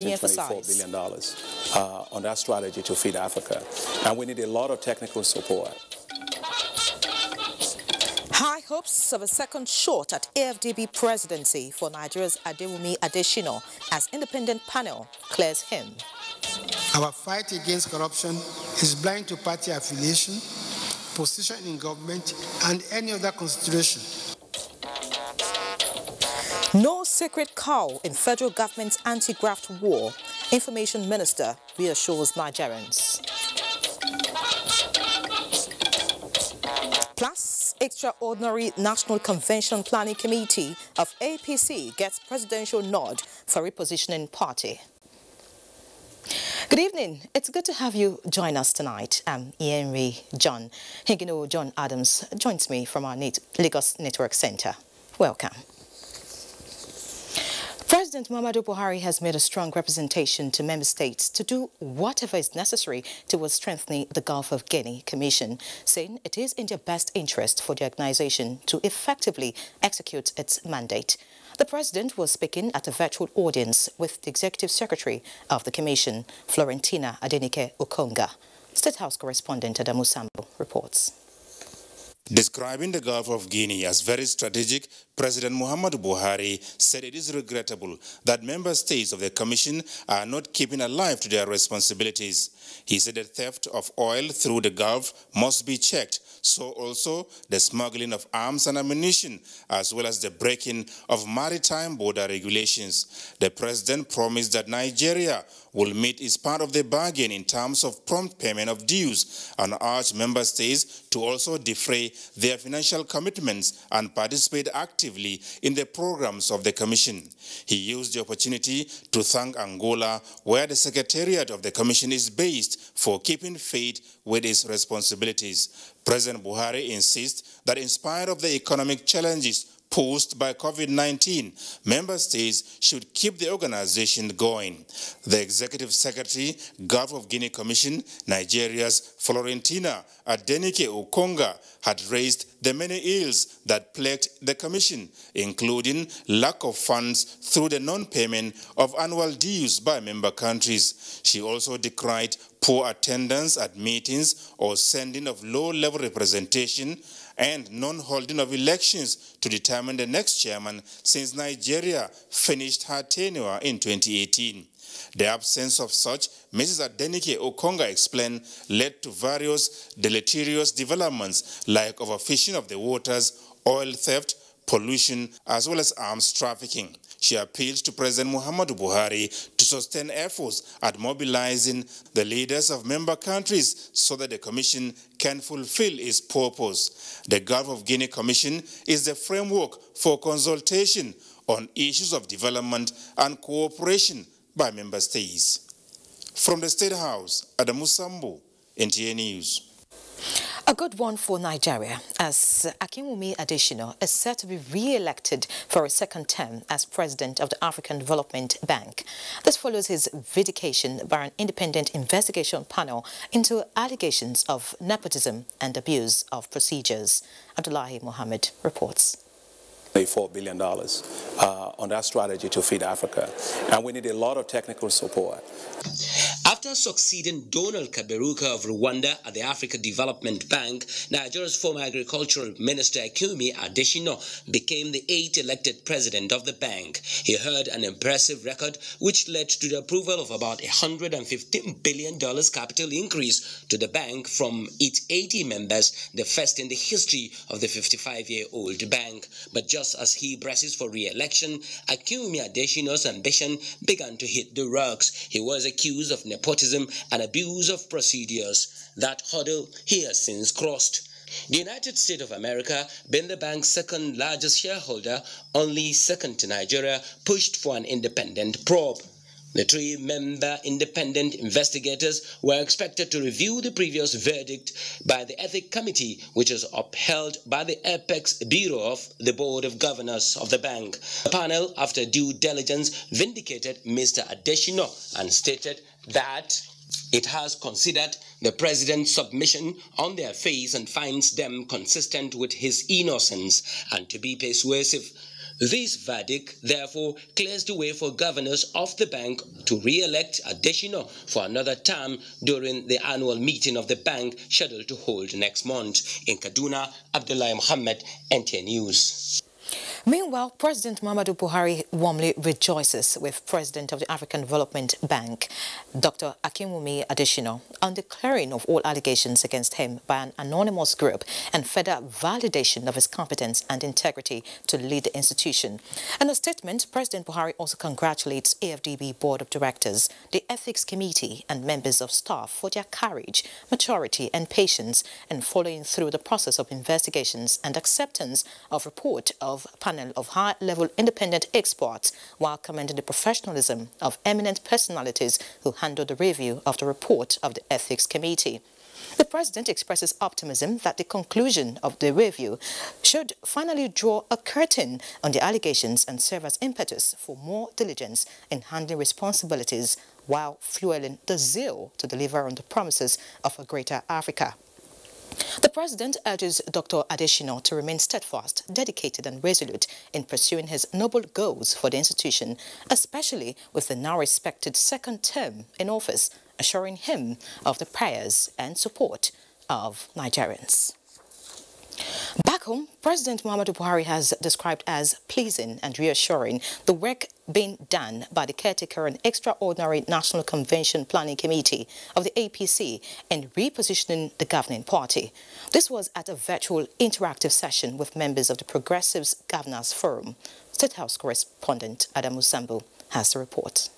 $24 billion on that strategy to feed Africa. And we need a lot of technical support. High hopes of a second shot at AFDB presidency for Nigeria's Adewumi Adesina as independent panel clears him. Our fight against corruption is blind to party affiliation, position in government, and any other consideration. No sacred cow in federal government's anti-graft war, Information Minister reassures Nigerians. Plus, extraordinary National Convention Planning Committee of APC gets presidential nod for repositioning party. Good evening. It's good to have you join us tonight. I'm Ienri John. Higino John Adams joins me from our Lagos Network Center. Welcome. President Muhammadu Buhari has made a strong representation to member states to do whatever is necessary towards strengthening the Gulf of Guinea Commission, saying it is in their best interest for the organization to effectively execute its mandate. The president was speaking at a virtual audience with the executive secretary of the commission, Florentina Adenike-Okonga. State House correspondent Adamu Sambo reports. Describing the Gulf of Guinea as very strategic, President Muhammadu Buhari said it is regrettable that member states of the Commission are not keeping alive to their responsibilities. He said the theft of oil through the Gulf must be checked, so also the smuggling of arms and ammunition, as well as the breaking of maritime border regulations. The president promised that Nigeria will meet its part of the bargain in terms of prompt payment of dues and urged member states to also defray their financial commitments and participate actively in the programs of the Commission. He used the opportunity to thank Angola, where the Secretariat of the Commission is based, for keeping faith with its responsibilities. President Buhari insists that in spite of the economic challenges posed by COVID-19, member states should keep the organization going. The Executive Secretary, Gulf of Guinea Commission, Nigeria's Florentina Adenike-Okonga, had raised the many ills that plagued the Commission, including lack of funds through the non-payment of annual dues by member countries. She also decried poor attendance at meetings or sending of low-level representation and non-holding of elections to determine the next chairman since Nigeria finished her tenure in 2018. The absence of such, Mrs. Adenike-Okonga explained, led to various deleterious developments like overfishing of the waters, oil theft, pollution, as well as arms trafficking. She appealed to President Muhammadu Buhari to sustain efforts at mobilizing the leaders of member countries so that the Commission can fulfill its purpose. The Gulf of Guinea Commission is the framework for consultation on issues of development and cooperation by member states. From the State House, Adamu Sambo, NTA News. A good one for Nigeria, as Adewumi Adesina is set to be re-elected for a second term as president of the African Development Bank. This follows his vindication by an independent investigation panel into allegations of nepotism and abuse of procedures. Abdullahi Mohammed reports. $4 billion on that strategy to feed Africa. And we need a lot of technical support. After succeeding Donald Kaberuka of Rwanda at the Africa Development Bank, Nigeria's former agricultural minister Adewumi Adesina became the 8th elected president of the bank. He had an impressive record which led to the approval of about $115 billion capital increase to the bank from its 80 members, the first in the history of the 55-year-old bank. But just as he presses for re-election, Adewumi Adesina's ambition began to hit the rocks. He was accused of nepotism and abuse of procedures. That hurdle he has since crossed. The United States of America, being the bank's second largest shareholder, only second to Nigeria, pushed for an independent probe. The 3-member independent investigators were expected to review the previous verdict by the Ethics Committee, which is upheld by the Apex Bureau of the Board of Governors of the bank. The panel, after due diligence, vindicated Mr. Adesina and stated that it has considered the president's submission on their face and finds them consistent with his innocence and to be persuasive. This verdict, therefore, clears the way for governors of the bank to re-elect Adesina for another term during the annual meeting of the bank scheduled to hold next month. In Kaduna, Abdullahi Muhammad, NTA News. Meanwhile, President Muhammadu Buhari warmly rejoices with President of the African Development Bank, Dr. Akinwumi Adesina, on the clearing of all allegations against him by an anonymous group and further validation of his competence and integrity to lead the institution. In a statement, President Buhari also congratulates AFDB Board of Directors, the Ethics Committee and members of staff for their courage, maturity and patience in following through the process of investigations and acceptance of report of panel of high-level independent experts, while commending the professionalism of eminent personalities who handled the review of the report of the Ethics Committee. The President expresses optimism that the conclusion of the review should finally draw a curtain on the allegations and serve as impetus for more diligence in handling responsibilities while fueling the zeal to deliver on the promises of a greater Africa. The President urges Dr. Adesina to remain steadfast, dedicated and resolute in pursuing his noble goals for the institution, especially with the now respected second term in office, assuring him of the prayers and support of Nigerians. Back home, President Muhammadu Buhari has described as pleasing and reassuring the work being done by the Caretaker and Extraordinary National Convention Planning Committee of the APC in repositioning the governing party. This was at a virtual interactive session with members of the Progressives Governors Forum. State House correspondent Adamu Sambu has the report.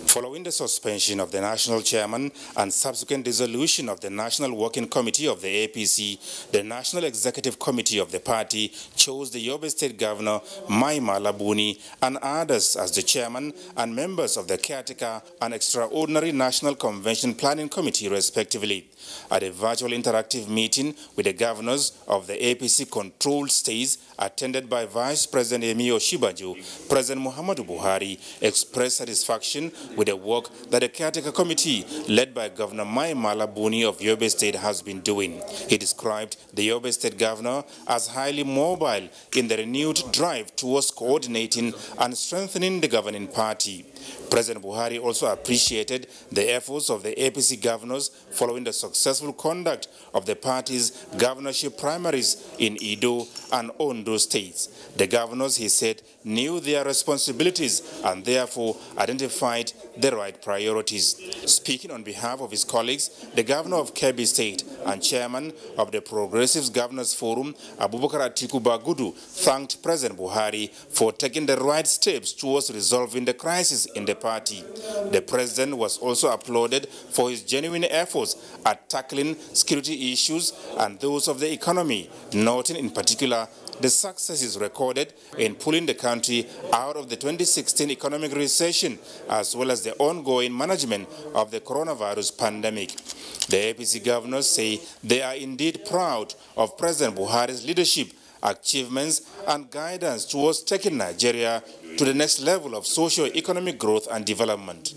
Following the suspension of the national chairman and subsequent dissolution of the National Working Committee of the APC, the National Executive Committee of the party chose the Yobe State Governor Mai Mala Buni and others as the chairman and members of the Caretaker and Extraordinary National Convention Planning Committee respectively. At a virtual interactive meeting with the governors of the APC controlled states attended by Vice President Yemi Osinbajo, President Muhammadu Buhari expressed satisfaction with the work that the Caretaker Committee, led by Governor Mai Mala Buni of Yobe State, has been doing. He described the Yobe State Governor as highly mobile in the renewed drive towards coordinating and strengthening the governing party. President Buhari also appreciated the efforts of the APC governors following the successful conduct of the party's governorship primaries in Edo and Ondo states. The governors, he said, knew their responsibilities and therefore identified the right priorities. Speaking on behalf of his colleagues, the governor of Kebbi State and chairman of the Progressives Governors Forum, Abubakar Atiku Bagudu, thanked President Buhari for taking the right steps towards resolving the crisis in the party. The president was also applauded for his genuine efforts at tackling security issues and those of the economy, noting in particular the successes recorded in pulling the country out of the 2016 economic recession, as well as the ongoing management of the coronavirus pandemic. The APC governors say they are indeed proud of President Buhari's leadership, achievements and guidance towards taking Nigeria to the next level of socio-economic growth and development.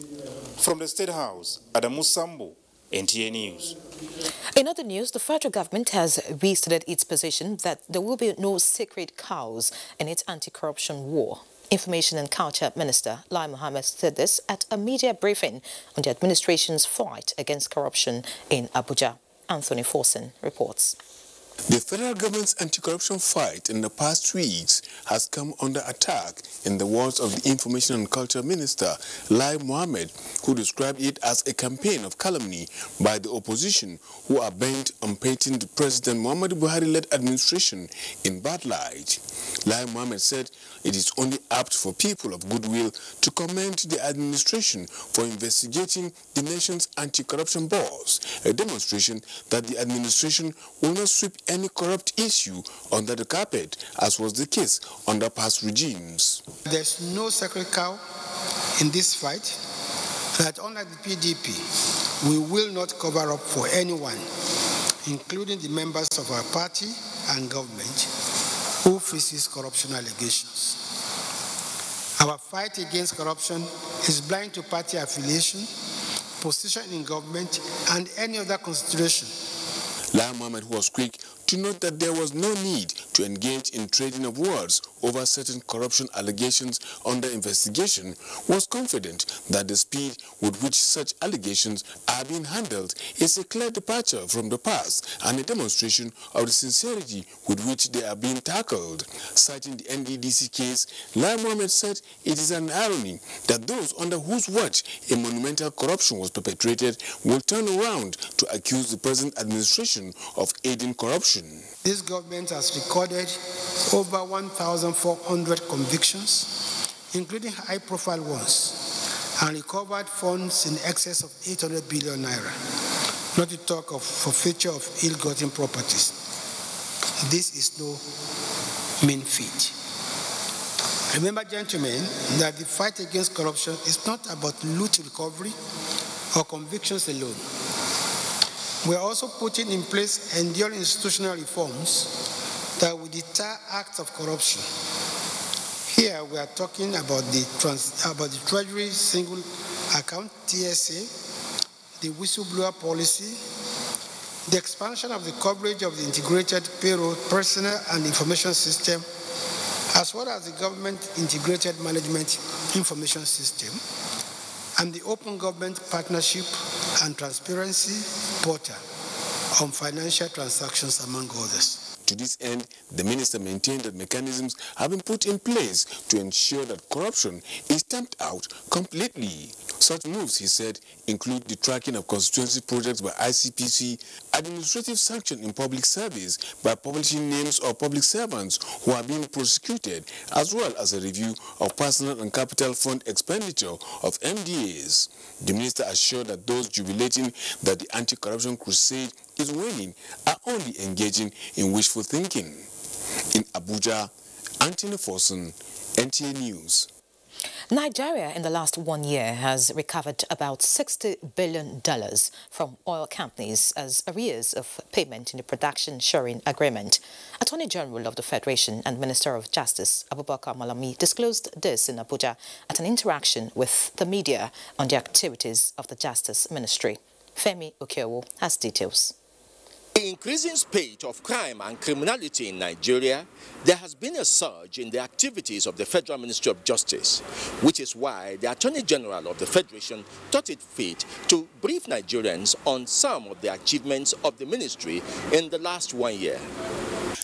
From the State House, Adamu Sambu, NTA News. In other news, the federal government has restated its position that there will be no sacred cows in its anti-corruption war. Information and Culture Minister Lai Mohammed said this at a media briefing on the administration's fight against corruption in Abuja. Anthony Forson reports. The federal government's anti-corruption fight in the past weeks has come under attack, in the words of the Information and Culture Minister, Lai Mohammed, who described it as a campaign of calumny by the opposition, who are bent on painting the President Muhammadu Buhari-led administration in bad light. Lai Mohammed said it is only apt for people of goodwill to commend the administration for investigating the nation's anti-corruption boss, a demonstration that the administration will not sweep any corrupt issue under the carpet, as was the case under past regimes. There's no sacred cow in this fight, that unlike the PDP, we will not cover up for anyone, including the members of our party and government, who faces corruption allegations. Our fight against corruption is blind to party affiliation, position in government, and any other consideration. Lai Mohammed was quick to note that there was no need to engage in trading of words over certain corruption allegations under investigation, was confident that the speed with which such allegations are being handled is a clear departure from the past and a demonstration of the sincerity with which they are being tackled. Citing the NEDC case, Lai Mohammed said it is an irony that those under whose watch a monumental corruption was perpetrated will turn around to accuse the present administration of aiding corruption. This government has recorded over 1,400 convictions, including high-profile ones, and recovered funds in excess of 800 billion naira, not to talk of forfeiture of ill-gotten properties. This is no mean feat. Remember, gentlemen, that the fight against corruption is not about loot recovery or convictions alone. We are also putting in place enduring institutional reforms that will deter acts of corruption. Here we are talking about the Treasury Single Account, TSA, the whistleblower policy, the expansion of the coverage of the integrated payroll, personnel and information system, as well as the government integrated management information system, and the Open Government Partnership and Transparency Portal on financial transactions, among others. To this end, the minister maintained that mechanisms have been put in place to ensure that corruption is stamped out completely. Such moves, he said, include the tracking of constituency projects by ICPC, administrative sanction in public service by publishing names of public servants who are being prosecuted, as well as a review of personal and capital fund expenditure of MDAs. The minister assured that those jubilating that the anti-corruption crusade is winning are only engaging in wishful thinking. In Abuja, Anthony Forson, NTA News. Nigeria in the last 1 year has recovered about $60 billion from oil companies as arrears of payment in the production sharing agreement. Attorney General of the Federation and Minister of Justice Abubakar Malami disclosed this in Abuja at an interaction with the media on the activities of the Justice Ministry. Femi Okeowo has details. The increasing spate of crime and criminality in Nigeria, there has been a surge in the activities of the Federal Ministry of Justice, which is why the Attorney General of the Federation thought it fit to brief Nigerians on some of the achievements of the ministry in the last 1 year.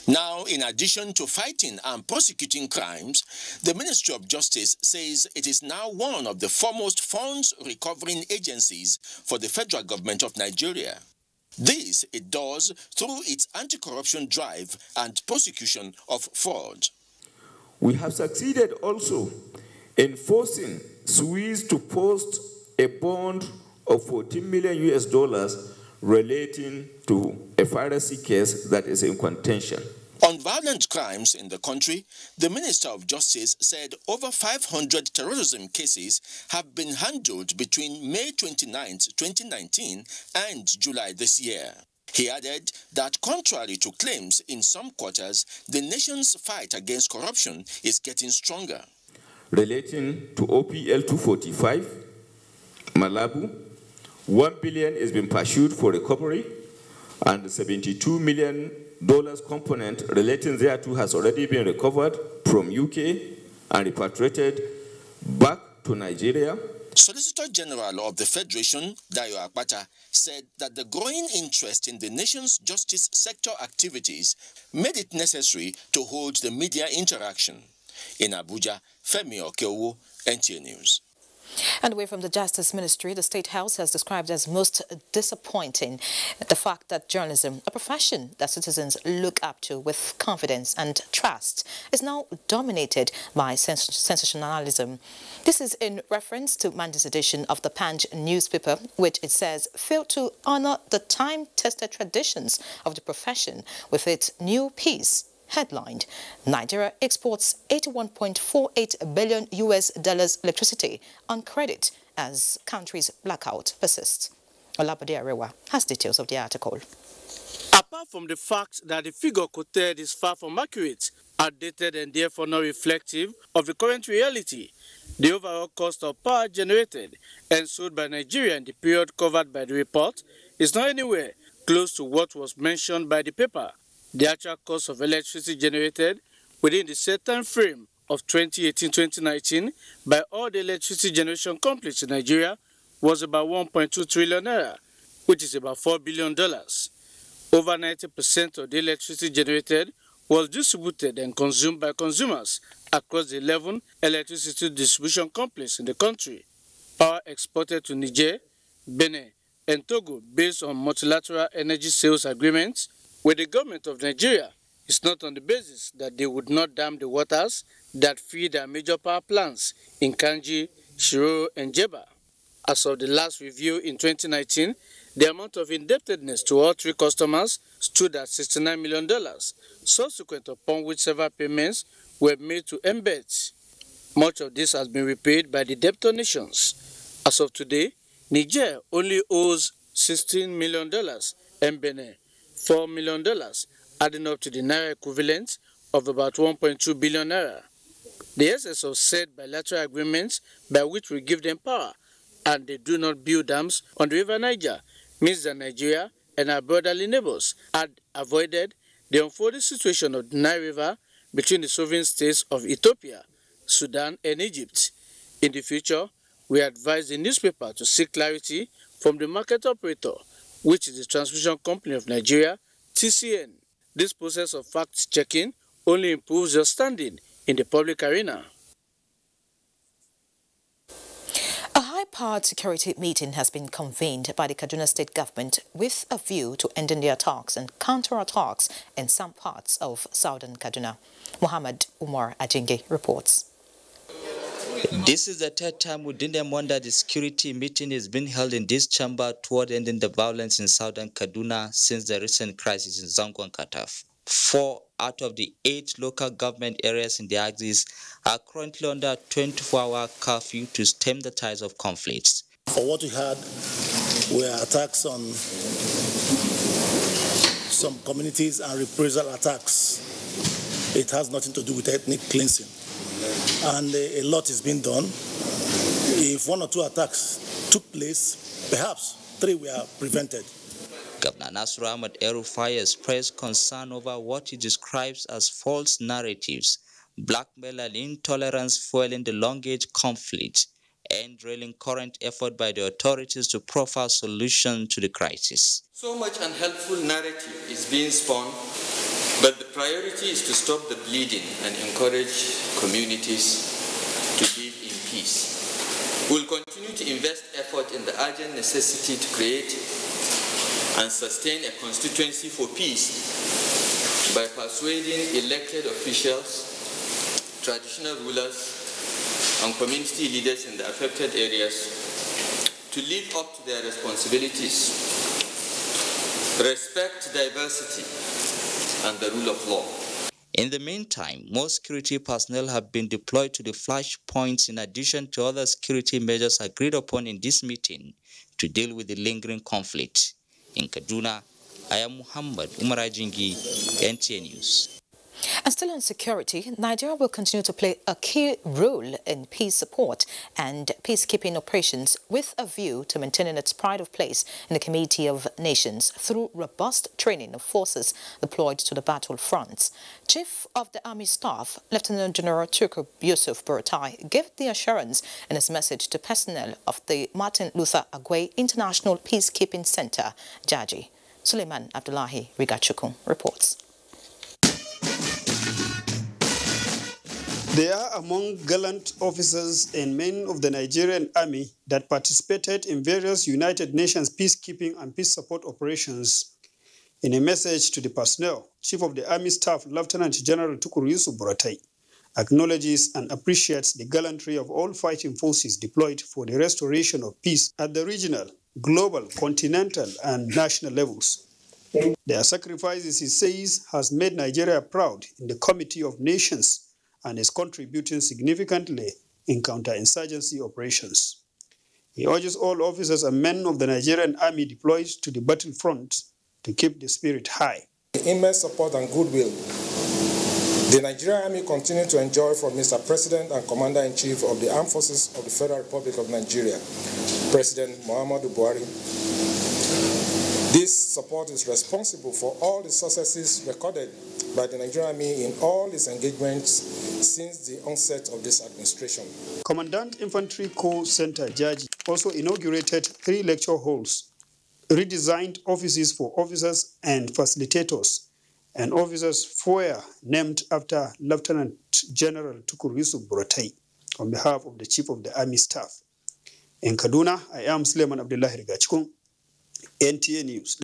Now, in addition to fighting and prosecuting crimes, the Ministry of Justice says it is now one of the foremost funds recovering agencies for the federal government of Nigeria. This it does through its anti-corruption drive and prosecution of fraud. We have succeeded also in forcing Swiss to post a bond of $14 million relating to a piracy case that is in contention. On violent crimes in the country, the Minister of Justice said over 500 terrorism cases have been handled between May 29, 2019 and July this year. He added that contrary to claims in some quarters, the nation's fight against corruption is getting stronger. Relating to OPL 245, Malabu, $1 billion has been pursued for recovery, and the $72 million component relating thereto has already been recovered from UK and repatriated back to Nigeria. Solicitor General of the Federation, Dayo Akpata, said that the growing interest in the nation's justice sector activities made it necessary to hold the media interaction. In Abuja, Femi Okeowo, NTA News. And away from the Justice Ministry, the State House has described as most disappointing the fact that journalism, a profession that citizens look up to with confidence and trust, is now dominated by sensationalism. This is in reference to Monday's edition of the Punch newspaper, which it says failed to honor the time-tested traditions of the profession with its new piece headlined, Nigeria exports $81.48 billion electricity on credit as country's blackout persists. Olabode Arewa has details of the article. Apart from the fact that the figure quoted is far from accurate, outdated and therefore not reflective of the current reality, the overall cost of power generated and sold by Nigeria in the period covered by the report is not anywhere close to what was mentioned by the paper. The actual cost of electricity generated within the set time frame of 2018-2019 by all the electricity generation companies in Nigeria was about 1.2 trillion naira, which is about $4 billion. Over 90% of the electricity generated was distributed and consumed by consumers across the 11 electricity distribution companies in the country. Power exported to Niger, Benin, and Togo based on multilateral energy sales agreements with the government of Nigeria is not on the basis that they would not dam the waters that feed their major power plants in Kanji, Shiro, and Jeba. As of the last review in 2019, the amount of indebtedness to all three customers stood at $69 million, subsequent upon which several payments were made to embeds. Much of this has been repaid by the debtor nations. As of today, Niger only owes $16 million and Benin $4 million, adding up to the naira equivalent of about 1.2 billion naira. The essence of said bilateral agreements by which we give them power and they do not build dams on the river Niger means that Nigeria and our brotherly neighbors had avoided the unfolding situation of the Nile River between the sovereign states of Ethiopia, Sudan, and Egypt. In the future, we advise the newspaper to seek clarity from the market operator, which is the transmission company of Nigeria, TCN. This process of fact-checking only improves your standing in the public arena. A high-powered security meeting has been convened by the Kaduna State government with a view to ending the attacks and counter-attacks in some parts of southern Kaduna. Muhammad Umar Ajinge reports. This is the third time within the month that the security meeting is being held in this chamber toward ending the violence in southern Kaduna since the recent crisis in Zango and Kataf. 4 out of the 8 local government areas in the axis are currently under 24-hour curfew to stem the tides of conflicts. For what we had were attacks on some communities and reprisal attacks. It has nothing to do with ethnic cleansing. And a lot is being done. If 1 or 2 attacks took place, perhaps 3 were prevented. Governor Nasir Ahmed El-Rufai expressed concern over what he describes as false narratives, blackmail and intolerance fueling the long-age conflict, and railing current effort by the authorities to proffer solutions to the crisis. So much unhelpful narrative is being spun, but the priority is to stop the bleeding and encourage communities to live in peace. We will continue to invest effort in the urgent necessity to create and sustain a constituency for peace by persuading elected officials, traditional rulers, and community leaders in the affected areas to live up to their responsibilities, respect diversity, and the rule of law. In the meantime, more security personnel have been deployed to the flash points in addition to other security measures agreed upon in this meeting to deal with the lingering conflict. In Kaduna, I am Muhammad Umar Ajingi, NTA News. And still on security, Nigeria will continue to play a key role in peace support and peacekeeping operations with a view to maintaining its pride of place in the Community of Nations through robust training of forces deployed to the battlefronts. Chief of the Army Staff, Lieutenant General Turko Yusuf Buratai, gave the assurance in his message to personnel of the Martin Luther Agway International Peacekeeping Center, Jaji. Suleiman Abdullahi Rigachukun reports. They are among gallant officers and men of the Nigerian Army that participated in various United Nations peacekeeping and peace support operations. In a message to the personnel, Chief of the Army Staff, Lieutenant General Tukur Yusuf Buratai, acknowledges and appreciates the gallantry of all fighting forces deployed for the restoration of peace at the regional, global, continental, and national levels. Their sacrifices, he says, has made Nigeria proud in the Committee of Nations and is contributing significantly in counterinsurgency operations. He urges all officers and men of the Nigerian Army deployed to the battlefront to keep the spirit high. The immense support and goodwill the Nigerian Army continues to enjoy from Mr. President and Commander-in-Chief of the Armed Forces of the Federal Republic of Nigeria, President Muhammadu Buhari. This support is responsible for all the successes recorded by the Nigerian Army in all its engagements since the onset of this administration. Commandant Infantry Corps Center Jaji also inaugurated 3 lecture halls, redesigned offices for officers and facilitators, and officers' foyer named after Lieutenant General Tukur Yusuf Buratai on behalf of the Chief of the Army Staff. In Kaduna, I am Suleiman Abdullahi Rigachikun, NTA News.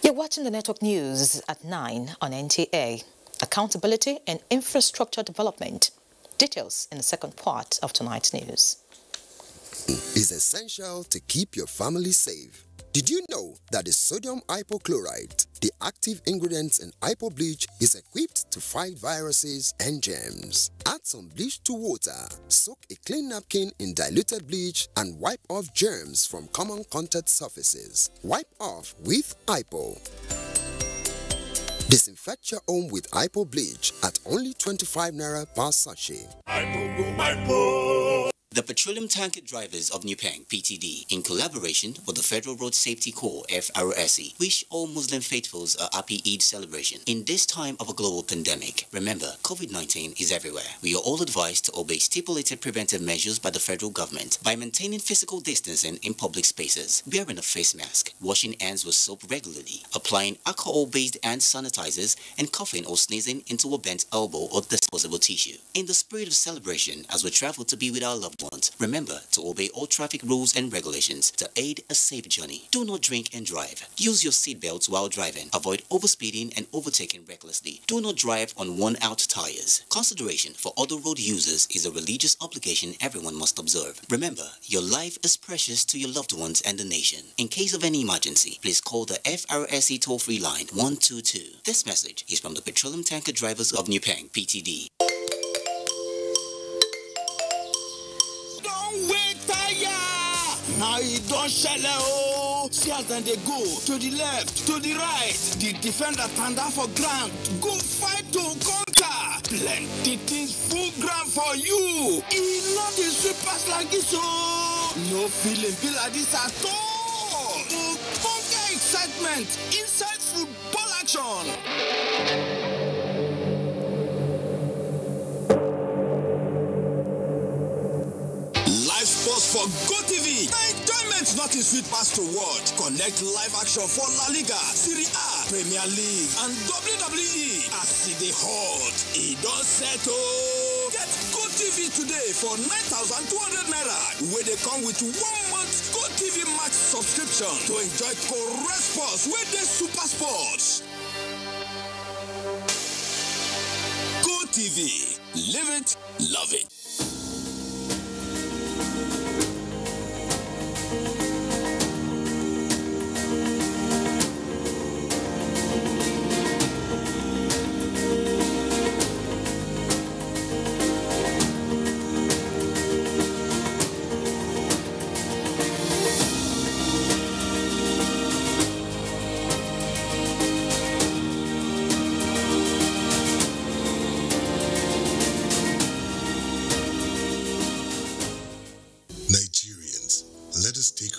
You're watching the network news at 9 on NTA. Accountability and infrastructure development. Details in the second part of tonight's news. Is essential to keep your family safe. Did you know that the sodium hypochlorite, the active ingredient in hypo bleach, is equipped to fight viruses and germs? Add some bleach to water, soak a clean napkin in diluted bleach, and wipe off germs from common contact surfaces. Wipe off with hypo. Disinfect your home with hypo bleach at only 25 naira per sachet. The Petroleum Tanker Drivers of Nupeng, PTD, in collaboration with the Federal Road Safety Corps, FRSC, wish all Muslim faithfuls a happy Eid celebration. In this time of a global pandemic, remember, COVID-19 is everywhere. We are all advised to obey stipulated preventive measures by the federal government by maintaining physical distancing in public spaces, wearing a face mask, washing hands with soap regularly, applying alcohol-based hand sanitizers, and coughing or sneezing into a bent elbow or disposable tissue. In the spirit of celebration, as we travel to be with our loved ones, remember to obey all traffic rules and regulations to aid a safe journey. Do not drink and drive. Use your seatbelts while driving. Avoid overspeeding and overtaking recklessly. Do not drive on worn-out tires. Consideration for other road users is a religious obligation everyone must observe. Remember, your life is precious to your loved ones and the nation. In case of any emergency, please call the FRSC toll-free line 122. This message is from the Petroleum Tanker Drivers of Nupeng, PTD. Now you don't shell. See as then they go to the left, to the right. The defender stand up for ground. Go fight to conquer. Plenty things full ground for you. It's not the sweepers like this, oh. No feeling be like this at all. Conquer excitement inside football action. For GoTV, enjoyment not in sweet past to watch. Connect live action for La Liga, Serie A, Premier League, and WWE. As they hot, it don't settle. Get GoTV today for 9,200 naira, where they come with 1 month GoTV Max subscription to enjoy correct sports with the super sports. GoTV, live it, love it.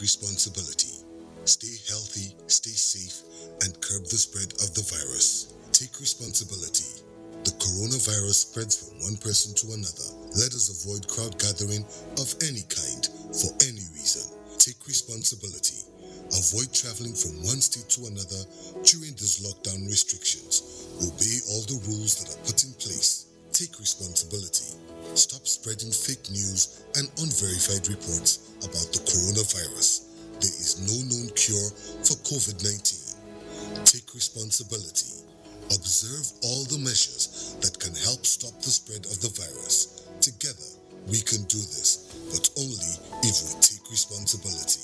Responsibility. Stay healthy, stay safe, and curb the spread of the virus. Take responsibility. The coronavirus spreads from one person to another. Let us avoid crowd gathering of any kind for any reason. Take responsibility. Avoid traveling from one state to another during these lockdown restrictions. Obey all the rules that are put in place. Take responsibility. Stop spreading fake news and unverified reports about the coronavirus. There is no known cure for COVID-19. Take responsibility. Observe all the measures that can help stop the spread of the virus. Together, we can do this, but only if we take responsibility.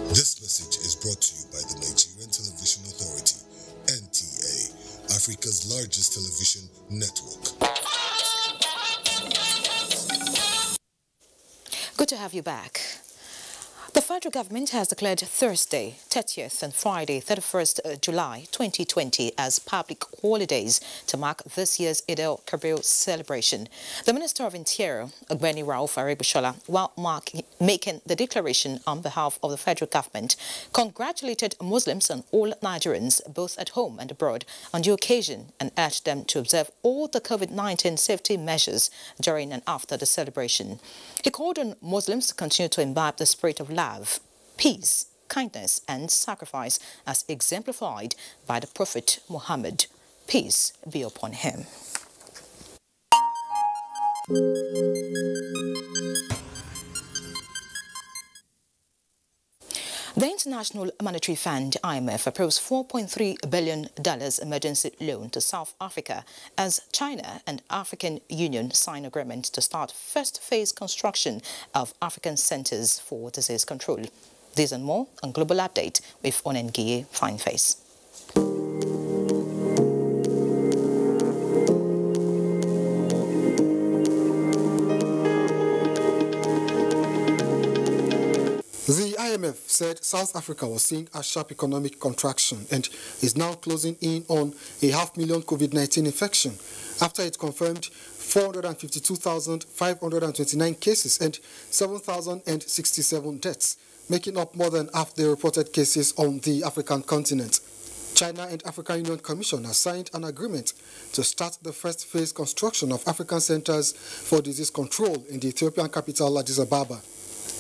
This message is brought to you by the Nigerian Television Authority, NTA, Africa's largest television network. Good to have you back. The federal government has declared Thursday, 30th and Friday, 31st July 2020 as public holidays to mark this year's Eid al-Kabir celebration. The Minister of Interior, Ogbeni Rauf Aregbesola, while making the declaration on behalf of the federal government, congratulated Muslims and all Nigerians, both at home and abroad, on the occasion and urged them to observe all the COVID-19 safety measures during and after the celebration. He called on Muslims to continue to imbibe the spirit of love, peace, kindness and sacrifice as exemplified by the Prophet Muhammad. Peace be upon him. The International Monetary Fund, IMF, approved $4.3 billion emergency loan to South Africa as China and African Union sign agreement to start first phase construction of African centers for disease control. These and more on Global Update with Onengiye Fineface. The IMF said South Africa was seeing a sharp economic contraction and is now closing in on 500,000 COVID-19 infection after it confirmed 452,529 cases and 7,067 deaths, making up more than half the reported cases on the African continent. China and African Union Commission has signed an agreement to start the first phase construction of African centers for disease control in the Ethiopian capital, Addis Ababa.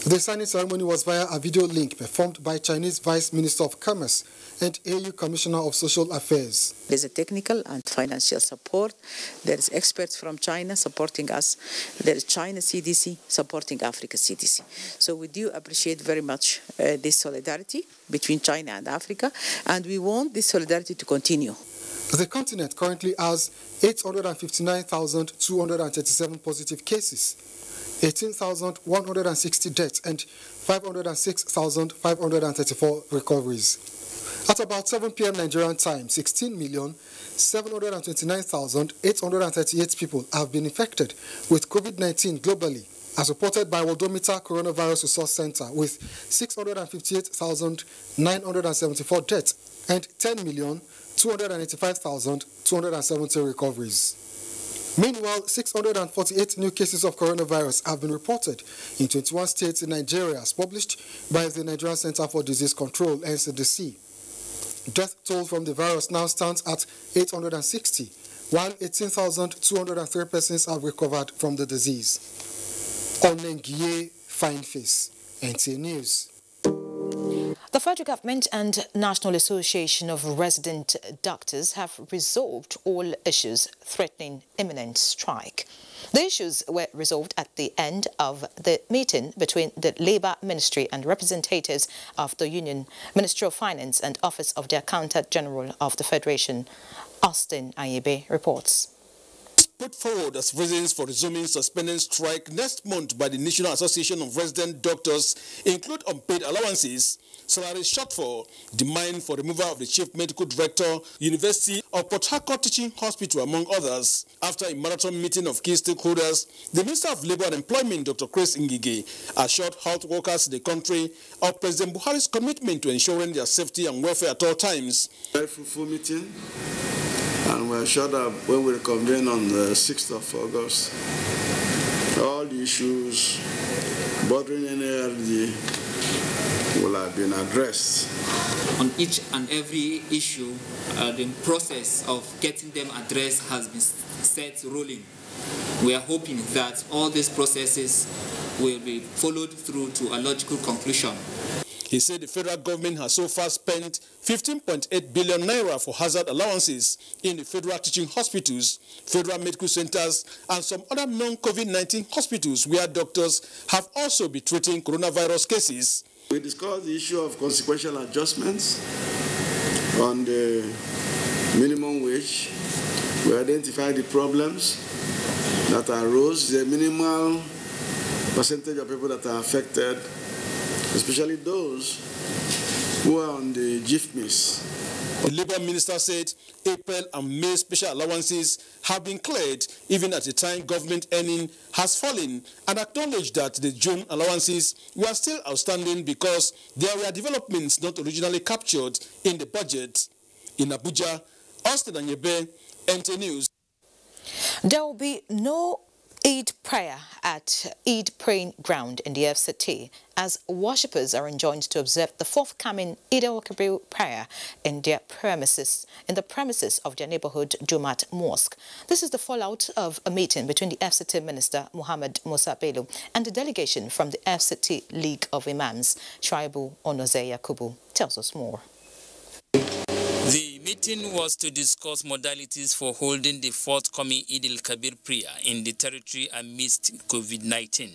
The signing ceremony was via a video link performed by Chinese Vice Minister of Commerce and AU Commissioner of Social Affairs. There's a technical and financial support. There is experts from China supporting us. There is China CDC supporting Africa CDC. So we do appreciate very much this solidarity between China and Africa, and we want this solidarity to continue. The continent currently has 859,237 positive cases, 18,160 deaths and 506,534 recoveries. At about 7 p.m. Nigerian time, 16,729,838 people have been infected with COVID-19 globally, as reported by Worldometer Coronavirus Resource Center, with 658,974 deaths and 10,285,270 recoveries. Meanwhile, 648 new cases of coronavirus have been reported in 21 states in Nigeria, as published by the Nigerian Center for Disease Control, NCDC. Death toll from the virus now stands at 860, while 18,203 persons have recovered from the disease. Onengiye Fineface, NTA News. The federal government and National Association of Resident Doctors have resolved all issues threatening imminent strike. The issues were resolved at the end of the meeting between the Labour Ministry and representatives of the Union, Ministry of Finance and Office of the Accountant General of the Federation. Austin Ayebe reports. Put forward as reasons for resuming suspended strike next month by the National Association of Resident Doctors include unpaid allowances, salary shortfall, demand for removal of the Chief Medical Director, University of Port Harcourt Teaching Hospital, among others. After a marathon meeting of key stakeholders, the Minister of Labour and Employment, Dr. Chris Ngige, assured health workers in the country of President Buhari's commitment to ensuring their safety and welfare at all times. Very fruitful meeting. And we're sure that when we reconvene on the 6th of August, all the issues bothering NARD will have been addressed. On each and every issue, the process of getting them addressed has been set rolling. We are hoping that all these processes will be followed through to a logical conclusion. He said the federal government has so far spent 15.8 billion naira for hazard allowances in the federal teaching hospitals, federal medical centers, and some other non-COVID-19 hospitals where doctors have also been treating coronavirus cases. We discussed the issue of consequential adjustments on the minimum wage. We identified the problems that arose, the minimal percentage of people that are affected, especially those who are on the GIFMIS, The Labour Minister said April and May special allowances have been cleared even at a time government earning has fallen, and acknowledged that the June allowances were still outstanding because there were developments not originally captured in the budget. In Abuja, Austin Anyebe, NTA News. There will be no Eid prayer at Eid praying ground in the FCT, as worshippers are enjoined to observe the forthcoming Eid al-Kabir prayer in the premises of their neighborhood Jumat Mosque. This is the fallout of a meeting between the FCT Minister Muhammad Musa Bello and the delegation from the FCT League of Imams. Shaibu Onoze Yakubu tells us more. The meeting was to discuss modalities for holding the forthcoming Eid al-Kabir prayer in the territory amidst COVID-19.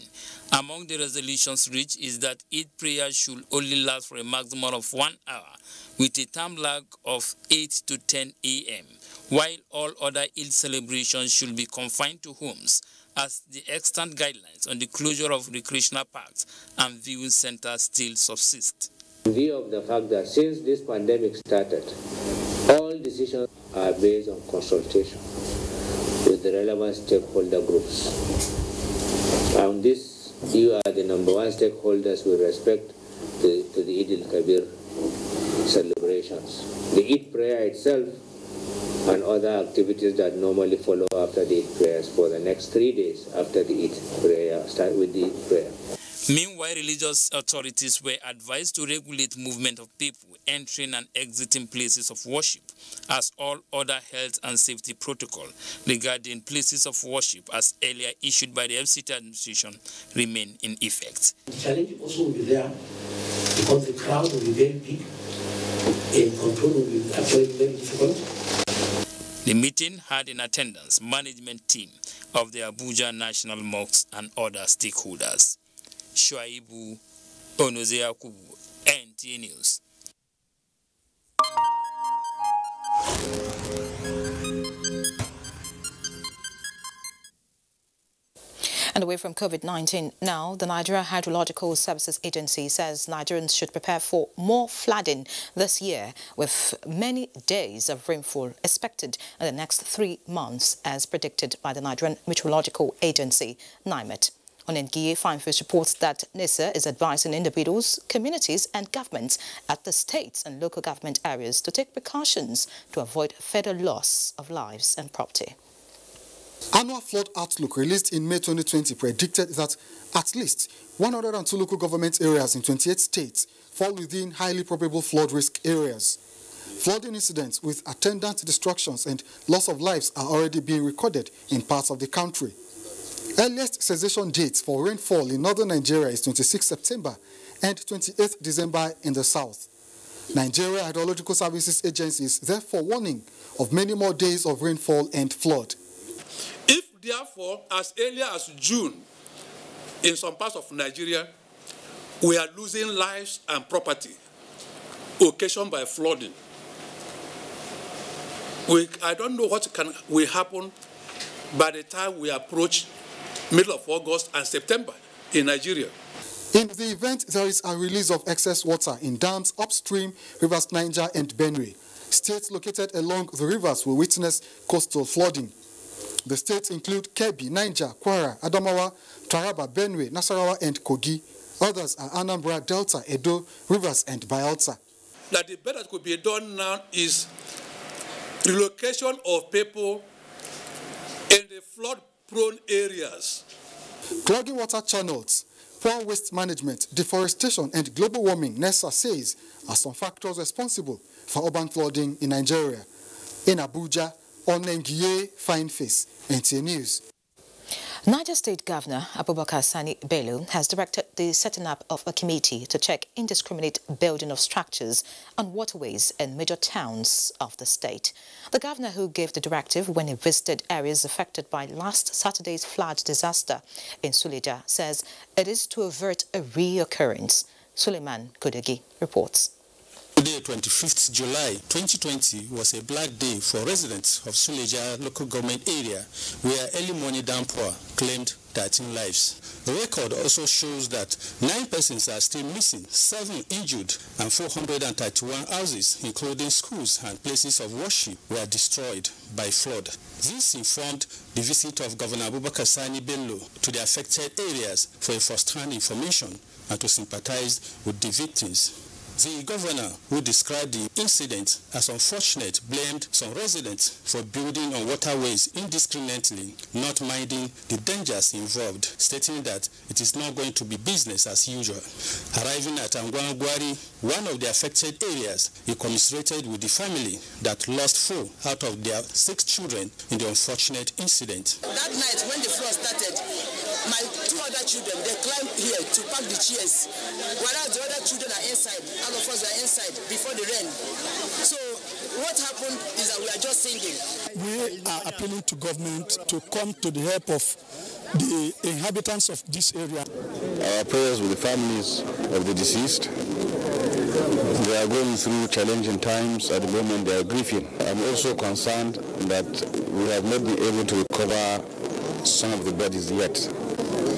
Among the resolutions reached is that Eid prayer should only last for a maximum of 1 hour, with a time lag of 8 to 10 a.m., while all other Eid celebrations should be confined to homes, as the extant guidelines on the closure of recreational parks and viewing centers still subsist. In view of the fact that since this pandemic started, all decisions are based on consultation with the relevant stakeholder groups. On this, you are the #1 stakeholders with respect to the Eid al-Kabir celebrations. The Eid prayer itself and other activities that normally follow after the Eid prayers for the next 3 days after the Eid prayer, start with the Eid prayer. Meanwhile, religious authorities were advised to regulate movement of people entering and exiting places of worship, as all other health and safety protocol regarding places of worship, as earlier issued by the FCT administration, remain in effect. The challenge also will be there because the crowd will be very big and control will be actually very difficult. The meeting had in attendance management team of the Abuja National Mosque and other stakeholders. Shaibu Onoze Yakubu, NTA News. And away from COVID-19 now, the Nigeria Hydrological Services Agency says Nigerians should prepare for more flooding this year, with many days of rainfall expected in the next 3 months, as predicted by the Nigerian Meteorological Agency, NIMET. Onengiye Finefish reports that NISA is advising individuals, communities and governments at the states and local government areas to take precautions to avoid further loss of lives and property. Annual flood outlook released in May 2020 predicted that at least 102 local government areas in 28 states fall within highly probable flood risk areas. Flooding incidents with attendant destructions and loss of lives are already being recorded in parts of the country. Earliest cessation dates for rainfall in northern Nigeria is 26 September and 28th December in the south. Nigeria Hydrological Services Agency is therefore warning of many more days of rainfall and flood. If therefore, as early as June, in some parts of Nigeria, we are losing lives and property occasioned by flooding, I don't know what will happen by the time we approach middle of August and September in Nigeria. In the event there is a release of excess water in dams upstream rivers Niger and Benue, states located along the rivers will witness coastal flooding. The states include Kebbi, Niger, Kwara, Adamawa, Taraba, Benue, Nasarawa and Kogi. Others are Anambra, Delta, Edo, Rivers and Bayelsa. That the best that could be done now is relocation of people in the flood-prone areas. Clogging water channels, poor waste management, deforestation and global warming, NESA says, are some factors responsible for urban flooding in Nigeria. In Abuja, Onengiye Fineface, NTA News. Niger State Governor Abubakar Sani Bello has directed the setting up of a committee to check indiscriminate building of structures on waterways in major towns of the state. The governor, who gave the directive when he visited areas affected by last Saturday's flood disaster in Suleja, says it is to avert a reoccurrence. Suleiman Kudegi reports. Today, 25th July 2020, was a black day for residents of Suleja local government area, where early morning downpour claimed 13 lives. The record also shows that 9 persons are still missing, 7 injured, and 431 houses, including schools and places of worship, were destroyed by flood. This informed the visit of Governor Abubakar Sani Bello to the affected areas for a first-hand information and to sympathize with the victims. The governor, who described the incident as unfortunate, blamed some residents for building on waterways indiscriminately, not minding the dangers involved, stating that it is not going to be business as usual. Arriving at Angwangwari, one of the affected areas, he commiserated with the family that lost 4 out of their 6 children in the unfortunate incident. That night when the flood started, my 2 other children, they climbed here to pack the chairs, whereas the other children are inside. All of us are inside before the rain. So what happened is that we are just singing. We are appealing to government to come to the help of the inhabitants of this area. Our prayers with the families of the deceased. They are going through challenging times. At the moment they are grieving. I'm also concerned that we have not been able to recover some of the bodies yet.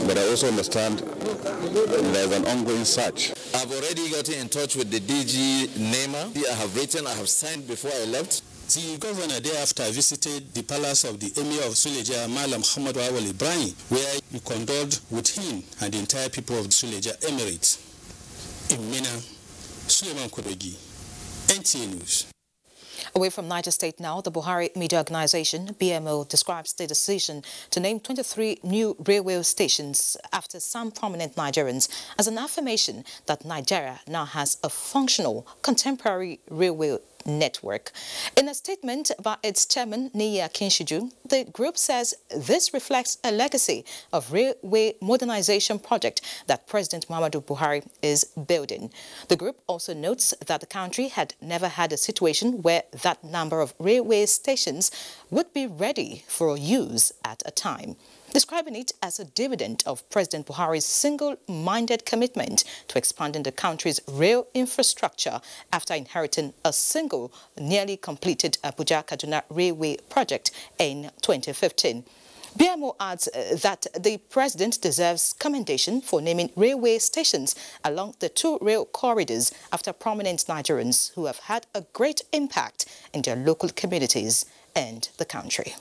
But I also understand there's an ongoing search. I've already gotten in touch with the DG Nema. I have written, I have signed before I left. The governor thereafter visited the palace of the Emir of Suleja, Malam Muhammad Awal Ibrahim, where he condoled with him and the entire people of the Suleja Emirates. In Mina, Suleiman Kodegi, NTA News. Away from Niger State now, the Buhari Media Organization, BMO, describes the decision to name 23 new railway stations after some prominent Nigerians as an affirmation that Nigeria now has a functional, contemporary railway network. In a statement by its chairman, Niyi Akinshiju, the group says this reflects a legacy of railway modernization project that President Muhammadu Buhari is building. The group also notes that the country had never had a situation where that number of railway stations would be ready for use at a time, describing it as a dividend of President Buhari's single-minded commitment to expanding the country's rail infrastructure after inheriting a single, nearly completed Abuja-Kaduna railway project in 2015. BMO adds that the president deserves commendation for naming railway stations along the 2 rail corridors after prominent Nigerians who have had a great impact in their local communities and the country.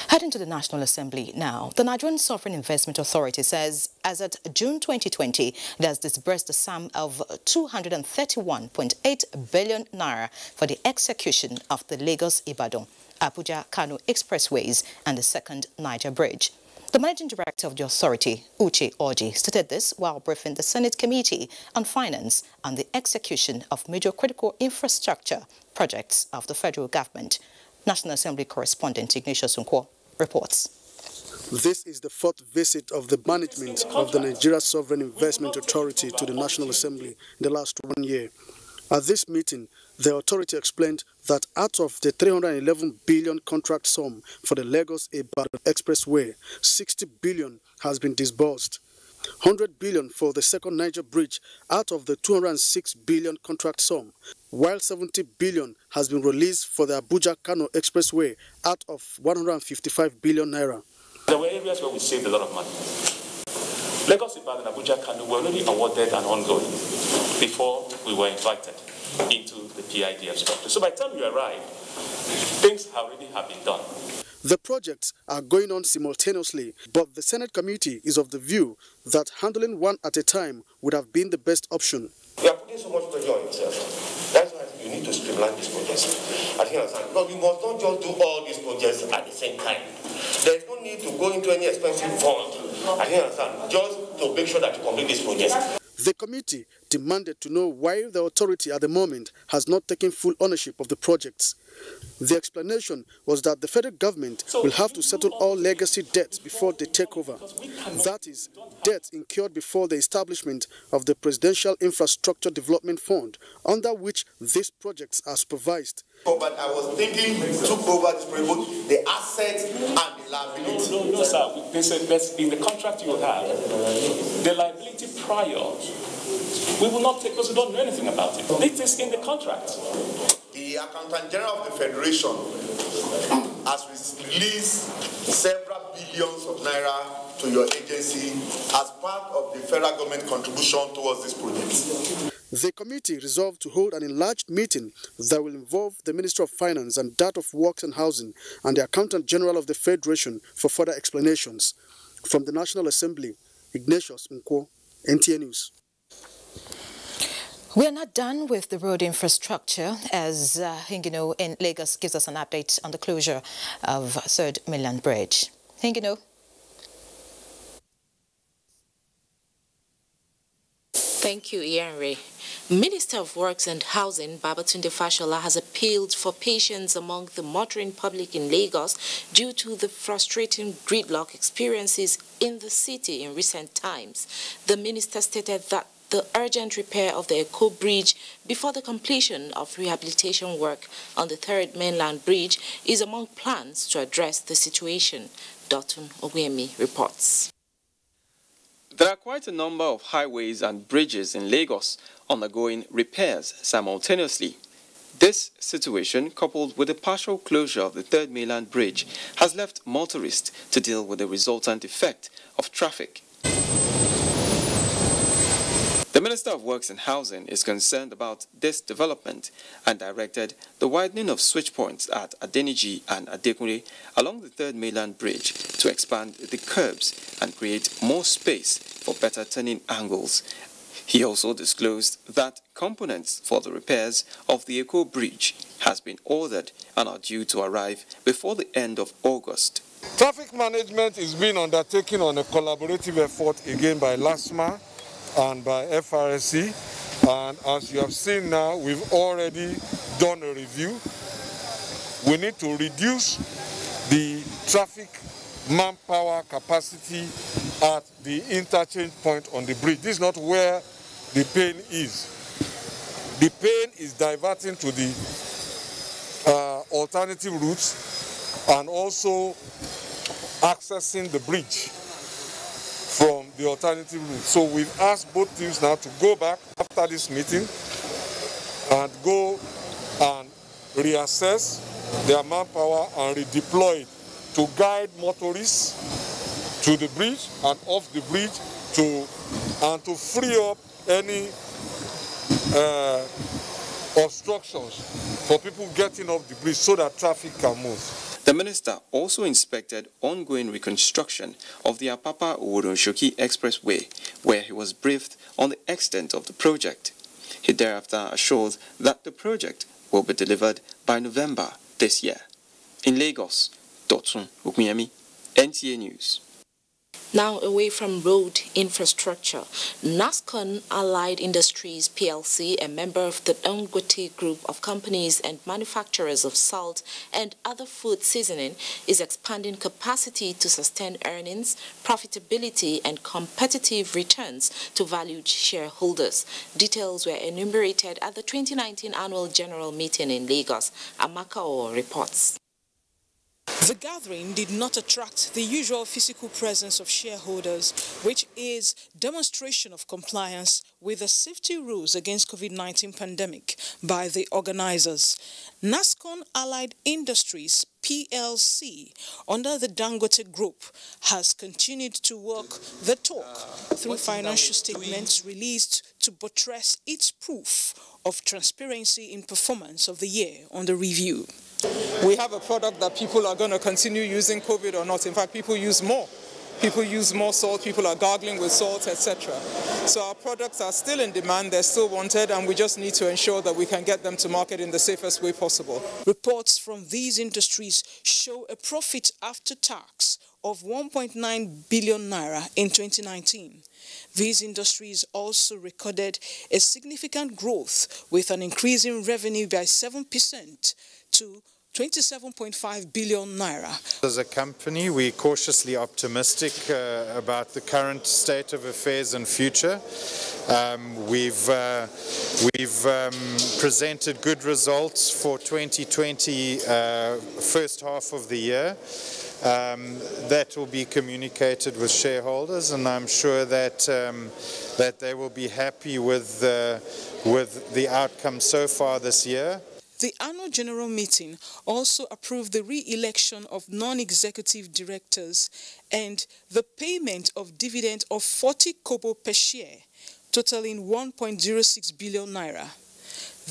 Heading to the National Assembly now, the Nigerian Sovereign Investment Authority says as at June 2020, it has disbursed a sum of 231.8 billion naira for the execution of the Lagos-Ibadan, Abuja-Kano Expressways and the second Niger Bridge. The Managing Director of the authority, Uche Orji, stated this while briefing the Senate Committee on Finance and the execution of major critical infrastructure projects of the federal government. National Assembly correspondent Ignatius Nkwo reports. This is the 4th visit of the management of the Nigeria Sovereign Investment Authority to the National Assembly in the last 1 year. At this meeting, the authority explained that out of the 311 billion contract sum for the Lagos-Ibadan Expressway, 60 billion has been disbursed. 100 billion for the second Niger Bridge out of the 206 billion contract sum, while 70 billion has been released for the Abuja-Kano Expressway out of 155 billion naira. There were areas where we saved a lot of money. Lagos-Ibadan and Abuja-Kano were already awarded and ongoing before we were invited into the PIDF structure. So by the time you arrived, things already have been done. The projects are going on simultaneously, but the Senate committee is of the view that handling one at a time would have been the best option. We are putting so much pressure on yourself. That's why you need to streamline these projects. I think understand. Because you must not just do all these projects at the same time. There is no need to go into any expensive fund. I think understand. Just to make sure that you complete these projects. The committee demanded to know why the authority at the moment has not taken full ownership of the projects. The explanation was that the federal government will have to settle all legacy debts before they take over. That is, debts incurred before the establishment of the Presidential Infrastructure Development Fund, under which these projects are supervised. But I was thinking we took over this project, the assets and the liability. No, sir. There's in the contract you have, the liability prior, we will not take because we don't know anything about it. It is in the contract. The Accountant General of the Federation has released several billions of naira to your agency as part of the federal government contribution towards this project. The committee resolved to hold an enlarged meeting that will involve the Minister of Finance and that of Works and Housing and the Accountant General of the Federation for further explanations. From the National Assembly, Ignatius Nkwo, NTA News. We are not done with the road infrastructure as Hingino in Lagos gives us an update on the closure of 3rd Mainland Bridge. Hingino. Thank you, Ianre. Minister of Works and Housing, Babatunde Fashola, has appealed for patience among the motoring public in Lagos due to the frustrating gridlock experiences in the city in recent times. The minister stated that the urgent repair of the Eko Bridge before the completion of rehabilitation work on the 3rd Mainland Bridge is among plans to address the situation. Dotun Ogwemi reports. There are quite a number of highways and bridges in Lagos undergoing repairs simultaneously. This situation, coupled with the partial closure of the 3rd Mainland Bridge, has left motorists to deal with the resultant effect of traffic. The Minister of Works and Housing is concerned about this development and directed the widening of switch points at Adeniji and Adekunle along the 3rd Mainland Bridge to expand the curbs and create more space for better turning angles. He also disclosed that components for the repairs of the Eko Bridge has been ordered and are due to arrive before the end of August. Traffic management is being undertaken on a collaborative effort again by LASMA and by FRSC, and as you have seen now, we've already done a review. We need to reduce the traffic manpower capacity at the interchange point on the bridge. This is not where the pain is. The pain is diverting to the alternative routes and also accessing the bridge from the alternative route. So we've asked both teams now to go back after this meeting and go and reassess their manpower and redeploy it to guide motorists to the bridge and off the bridge and to free up any obstructions for people getting off the bridge so that traffic can move. The minister also inspected ongoing reconstruction of the Apapa-Oworonshoki Expressway, where he was briefed on the extent of the project. He thereafter assured that the project will be delivered by November this year. In Lagos, Dotun Ogwemi, NTA News. Now away from road infrastructure, NASCON Allied Industries PLC, a member of the Dangote Group of companies and manufacturers of salt and other food seasoning, is expanding capacity to sustain earnings, profitability and competitive returns to valued shareholders. Details were enumerated at the 2019 Annual General Meeting in Lagos. Amakao reports. The gathering did not attract the usual physical presence of shareholders, which is demonstration of compliance with the safety rules against COVID-19 pandemic by the organizers. NASCON Allied Industries PLC, under the Dangote Group, has continued to walk the talk through financial statements released to buttress its proof of transparency in performance of the year under review. We have a product that people are going to continue using, COVID or not. In fact, people use more. People use more salt, people are gargling with salt, etc. So our products are still in demand, they're still wanted, and we just need to ensure that we can get them to market in the safest way possible. Reports from these industries show a profit after tax of 1.9 billion naira in 2019. These industries also recorded a significant growth with an increase in revenue by 7% to 27.5 billion naira. As a company, we're cautiously optimistic about the current state of affairs and future. We've presented good results for 2020 first half of the year. That will be communicated with shareholders, and I'm sure that that they will be happy with the outcome so far this year. The annual general meeting also approved the re-election of non-executive directors and the payment of dividend of 40 kobo per share, totaling 1.06 billion naira.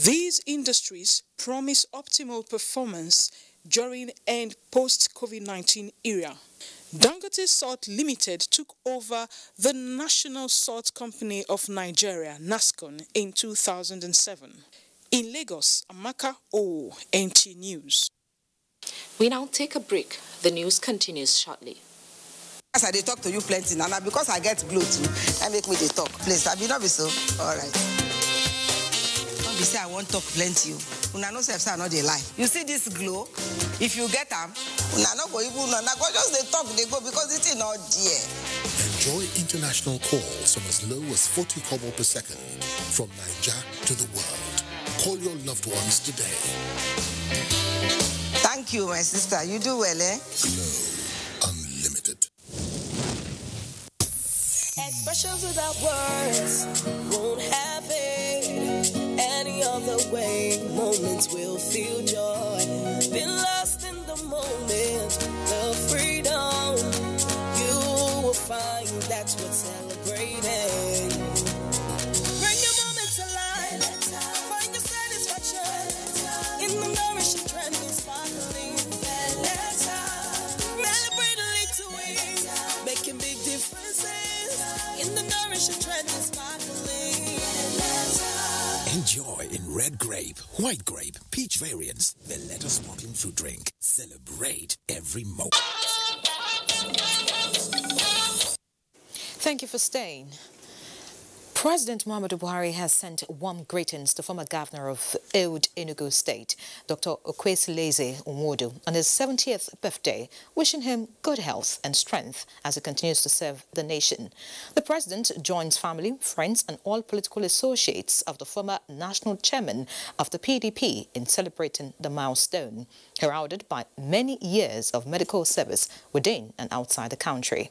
These industries promise optimal performance during and post-COVID-19 era. Dangote Salt Limited took over the National Salt Company of Nigeria, NASCON, in 2007. In Lagos, Amaka O, NTA News. We now take a break. The news continues shortly. As I talk to you plenty, Nana, because I get glue too, that make me talk. Please, I be not be so. All right. Don't be say I won't talk plenty. Una no say I not dey lie. You see this glow? If you get them, una no go even Nana go just they talk, they go because it is not there. Enjoy international calls from as low as 40 kobo per second from Niger to the world. Call your loved ones today. Thank you, my sister. You do well, eh? Glow Unlimited. Expressions without words won't have it any other way. Moments will feel joy. Been lost in the moment, the freedom. You will find that's what's celebrating. Bring your moments alive. Find your satisfaction in the nourishing, trendy, sparkling Veleta. Celebrate a little ways, making big differences in the nourishing, trendy, sparkling Veleta. Enjoy in red grape, white grape, peach variants. Veleta sparkling fruit drink. Celebrate every moment. Thank you for staying. President Muhammadu Buhari has sent warm greetings to former governor of old Enugu State, Dr. Okwesileze Nwodo, on his 70th birthday, wishing him good health and strength as he continues to serve the nation. The president joins family, friends and all political associates of the former national chairman of the PDP in celebrating the milestone, heralded by many years of medical service within and outside the country.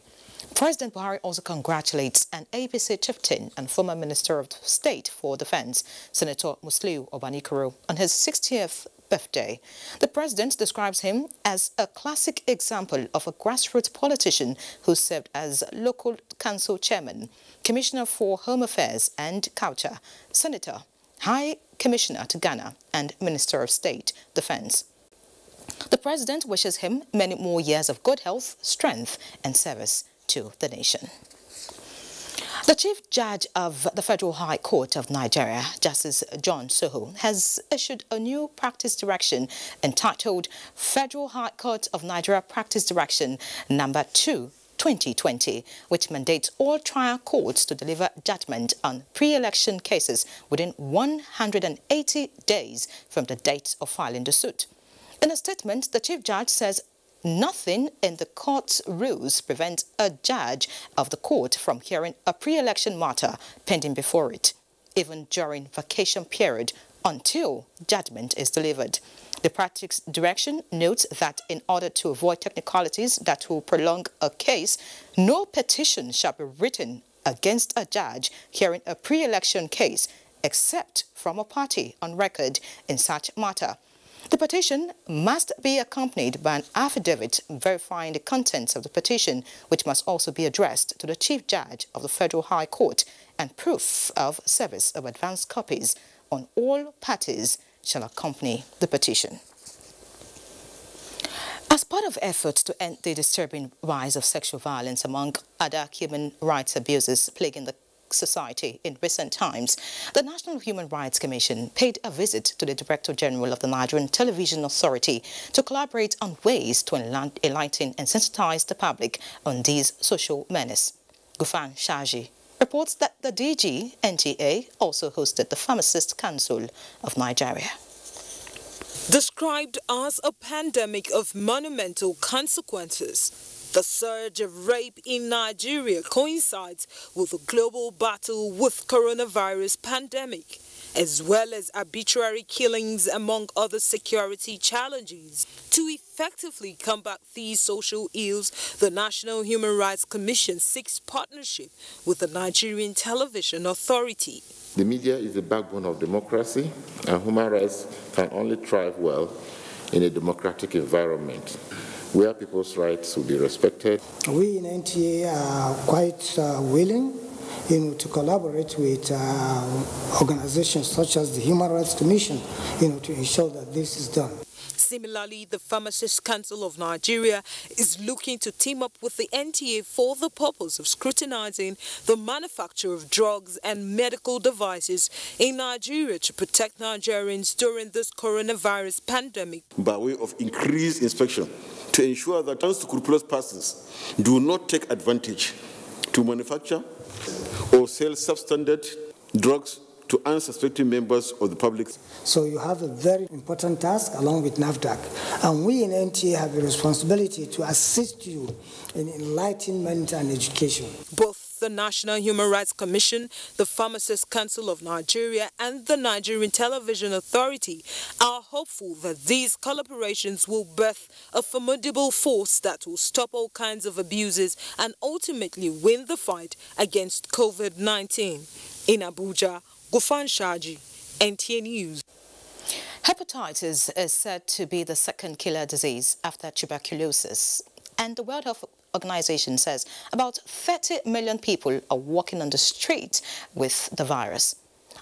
President Buhari also congratulates an APC chieftain and former Minister of State for Defense, Senator Musliu Obanikoro, on his 60th birthday. The president describes him as a classic example of a grassroots politician who served as local council chairman, commissioner for Home Affairs and Culture, senator, high commissioner to Ghana, and Minister of State Defense. The president wishes him many more years of good health, strength, and service to the nation. The Chief Judge of the Federal High Court of Nigeria, Justice John Soho, has issued a new practice direction entitled Federal High Court of Nigeria Practice Direction Number 2, 2020, which mandates all trial courts to deliver judgment on pre-election cases within 180 days from the date of filing the suit. In a statement, the Chief Judge says nothing in the court's rules prevents a judge of the court from hearing a pre-election matter pending before it, even during vacation period, until judgment is delivered. The practice direction notes that in order to avoid technicalities that will prolong a case, no petition shall be written against a judge hearing a pre-election case, except from a party on record in such matter. The petition must be accompanied by an affidavit verifying the contents of the petition, which must also be addressed to the Chief Judge of the Federal High Court, and proof of service of advance copies on all parties shall accompany the petition. As part of efforts to end the disturbing rise of sexual violence among other human rights abuses plaguing the society in recent times, the National Human Rights Commission paid a visit to the Director General of the Nigerian Television Authority to collaborate on ways to enlighten and sensitize the public on these social menace. Gufan Shaji reports that the DG, NTA, also hosted the Pharmacist Council of Nigeria. Described as a pandemic of monumental consequences, the surge of rape in Nigeria coincides with a global battle with coronavirus pandemic, as well as arbitrary killings among other security challenges. To effectively combat these social ills, the National Human Rights Commission seeks partnership with the Nigerian Television Authority. The media is the backbone of democracy, and human rights can only thrive well in a democratic environment where people's rights will be respected. We in NTA are quite willing to collaborate with organizations such as the Human Rights Commission to ensure that this is done. Similarly, the Pharmacists Council of Nigeria is looking to team up with the NTA for the purpose of scrutinizing the manufacture of drugs and medical devices in Nigeria to protect Nigerians during this coronavirus pandemic. By way of increased inspection to ensure that unscrupulous persons do not take advantage to manufacture or sell substandard drugs to unsuspecting members of the public. So you have a very important task along with NAFDAC, and we in NTA have a responsibility to assist you in enlightenment and education. Both the National Human Rights Commission, the Pharmacists Council of Nigeria, and the Nigerian Television Authority are hopeful that these collaborations will birth a formidable force that will stop all kinds of abuses and ultimately win the fight against COVID-19. In Abuja, Gufan Shaji, NTA News. Hepatitis is said to be the second killer disease after tuberculosis, and the World Health Organization says about 30 million people are walking on the street with the virus.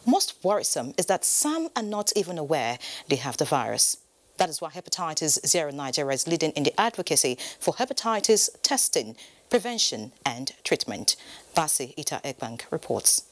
Most worrisome is that some are not even aware they have the virus. That is why Hepatitis Zero Nigeria is leading in the advocacy for hepatitis testing, prevention and treatment. Basi Ita Egbank reports.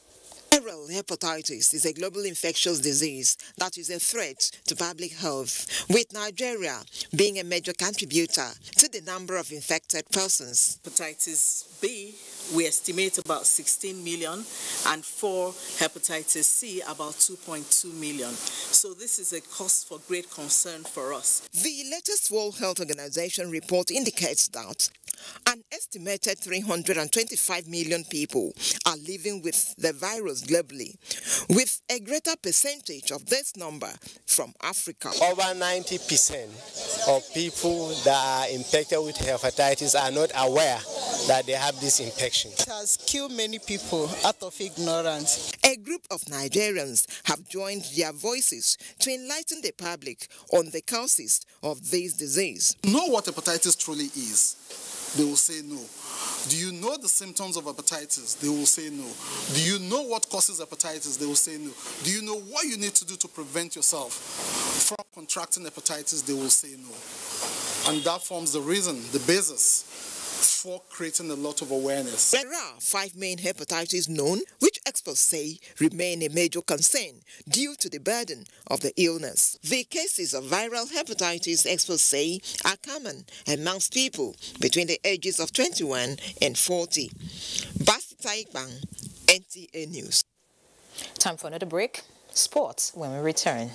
Viral hepatitis is a global infectious disease that is a threat to public health, with Nigeria being a major contributor to the number of infected persons. Hepatitis B, we estimate about 16 million, and for hepatitis C, about 2.2 million. So this is a cause for great concern for us. The latest World Health Organization report indicates that an estimated 325 million people are living with the virus globally, with a greater percentage of this number from Africa. Over 90% of people that are infected with hepatitis are not aware that they have this infection. It has killed many people out of ignorance. A group of Nigerians have joined their voices to enlighten the public on the causes of this disease. Know what hepatitis truly is. They will say no. Do you know the symptoms of hepatitis? They will say no. Do you know what causes hepatitis? They will say no. Do you know what you need to do to prevent yourself from contracting hepatitis? They will say no. And that forms the reason, the basis for creating a lot of awareness. There are 5 main hepatitis known, which experts say remain a major concern due to the burden of the illness. The cases of viral hepatitis, experts say, are common amongst people between the ages of 21 and 40. Basi Taikbang, NTA News. Time for another break. Sports when we return.